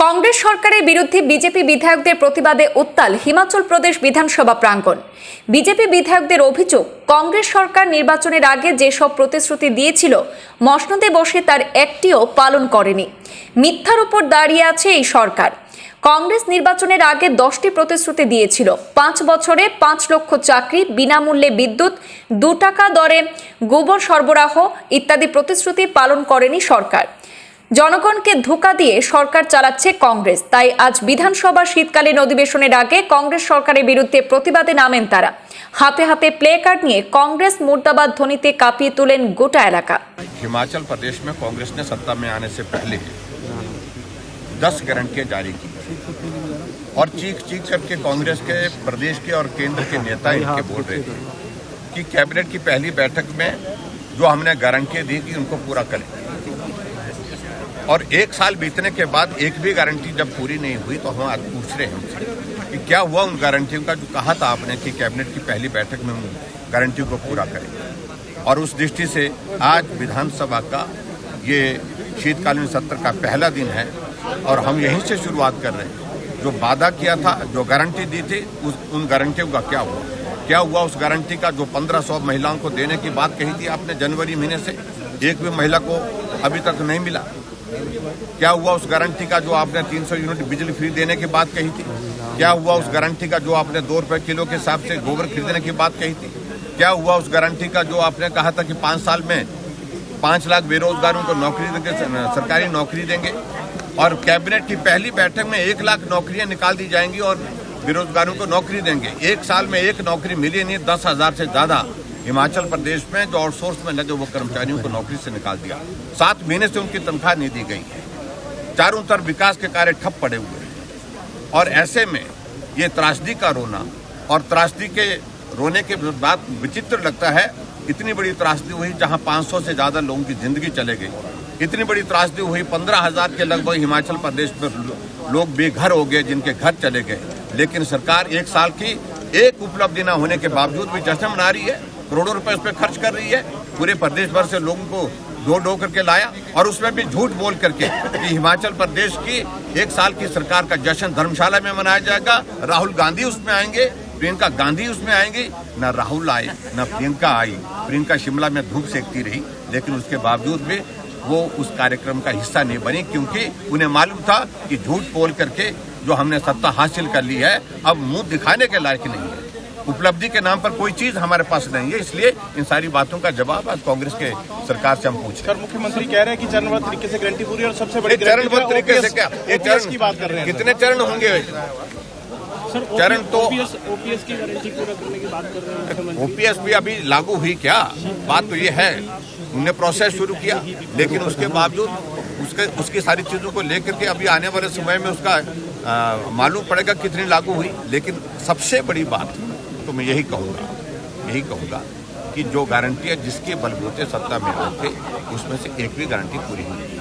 কংগ্রেস সরকারের বিরুদ্ধে বিজেপি বিধায়কদের প্রতিবাদে উত্তাল হিমাচল প্রদেশ বিধানসভা প্রাঙ্গণ। বিজেপি বিধায়কদের অভিযোগ, কংগ্রেস সরকার নির্বাচনের আগে যেসব প্রতিশ্রুতি দিয়েছিল মসনদে বসে তার একটিও পালন করেনি। মিথ্যার উপর দাঁড়িয়ে আছে এই সরকার। কংগ্রেস নির্বাচনের আগে 10টি প্রতিশ্রুতি দিয়েছিল। 5 বছরে 5 লক্ষ চাকরি, বিনামূল্যে বিদ্যুৎ, 2 টাকা দরে গোবর সরবরাহ ইত্যাদি প্রতিশ্রুতি পালন করেনি সরকার। জনগণকে ধোঁকা দিয়ে সরকার চালাচ্ছে কংগ্রেস। তাই আজ বিধানসভা শীতকালীন অধিবেশনের আগে কংগ্রেস সরকারের বিরুদ্ধে প্রতিবাদে নামেন তারা। হাতে হাতে প্লে কার্ড নিয়ে কংগ্রেস মুর্দাবাদ ধ্বনিতে কাঁপিয়ে তোলেন গোটা এলাকা। हिमाचल प्रदेश में कांग्रेस ने सत्ता में आने से पहले 10 गारंटियां जारी की और चीख करके कांग्रेस के प्रदेश के और केंद्र के नेता इनके बोल रहे थे कि कैबिनेट की पहली बैठक में जो हमने गारंटियां दी थी उनको पूरा करें। और 1 साल बीतने के बाद एक भी गारंटी जब पूरी नहीं हुई तो हम आज पूछ रहे हैं हमसे कि क्या हुआ उन गारंटियों का जो कहा था आपने कि कैबिनेट की पहली बैठक में गारंटी को पूरा करें। और उस दृष्टि से आज विधानसभा का ये शीतकालीन सत्र का पहला दिन है और हम यहीं से शुरुआत कर रहे हैं। जो वादा किया था, जो गारंटी दी थी, उन गारंटियों का क्या हुआ उस गारंटी का जो 1500 महिलाओं को देने की बात कही थी आपने जनवरी महीने से, एक भी महिला को अभी तक नहीं मिला। क्या हुआ उस गारंटी का जो आपने 300 यूनिट बिजली फ्री देने की बात कही थी। क्या हुआ उस गारंटी का जो आपने 2 रुपए किलो के हिसाब से गोबर खरीदने की बात कही थी। क्या हुआ उस गारंटी का जो आपने कहा था कि 5 साल में 5 लाख बेरोजगारों को नौकरी देंगे, सरकारी नौकरी देंगे। और कैबिनेट की पहली बैठक में 1 लाख नौकरियां निकाल दी जाएंगी और बेरोजगारों को नौकरी देंगे। 1 साल में 1 नौकरी मिली नहीं, 10,000 से ज्यादा हिमाचल प्रदेश में जो आउटसोर्स में लगे वो कर्मचारियों को नौकरी से निकाल दिया। 7 महीने से उनकी तनख्वाह नहीं दी गई है। चारों तरफ विकास के कार्य ठप पड़े हुए हैं और ऐसे में ये त्रासदी का रोना और त्रासदी के रोने के बाद विचित्र लगता है। इतनी बड़ी त्रासदी हुई जहां 500 से ज्यादा लोगों की जिंदगी चले गई। इतनी बड़ी त्रासदी हुई, 15,000 के लगभग हिमाचल प्रदेश में लोग बेघर हो गए, जिनके घर चले गए। लेकिन सरकार 1 साल की एक उपलब्धि न होने के बावजूद भी जश्न मना रही है, करोड़ों रुपए उस पर खर्च कर रही है। पूरे प्रदेश भर से लोगों को ढो करके लाया और उसमें भी झूठ बोल करके कि हिमाचल प्रदेश की 1 साल की सरकार का जश्न धर्मशाला में मनाया जाएगा। राहुल गांधी उसमें आएंगे, प्रियंका गांधी उसमें आएंगी। न राहुल आए न प्रियंका आई। प्रियंका शिमला में धूप सेकती रही, लेकिन उसके बावजूद भी वो उस कार्यक्रम का हिस्सा नहीं बनी, क्योंकि उन्हें मालूम था कि झूठ बोल करके जो हमने सत्ता हासिल कर ली है अब मुंह दिखाने के लायक नहीं है। उपलब्धि के नाम पर कोई चीज हमारे पास नहीं है। इसलिए इन सारी बातों का जवाब आज कांग्रेस के सरकार से हम पूछ रहे हैं। मुख्यमंत्री कह रहे हैं कि चरणबद्ध तरीके से गारंटी पूरी और सबसे बड़ी चरणबद्ध तरीके से क्या चरण की बात कर रहे हैं। कितने चरण होंगे चरण? तो ओपीएस की गारंटी पूरा करने की बात कर रहे हैं। ओपीएस भी अभी लागू हुई क्या? बात तो ये है, उन्होंने प्रोसेस शुरू किया, लेकिन उसके बावजूद उसकी सारी चीजों को लेकर के अभी आने वाले समय में उसका मालूम पड़ेगा कितनी लागू हुई। लेकिन सबसे बड़ी बात तो मैं यही कहूँगा कि जो गारंटियां जिसके बलबूते सत्ता में आए थे उसमें से एक भी गारंटी पूरी नहीं हुई।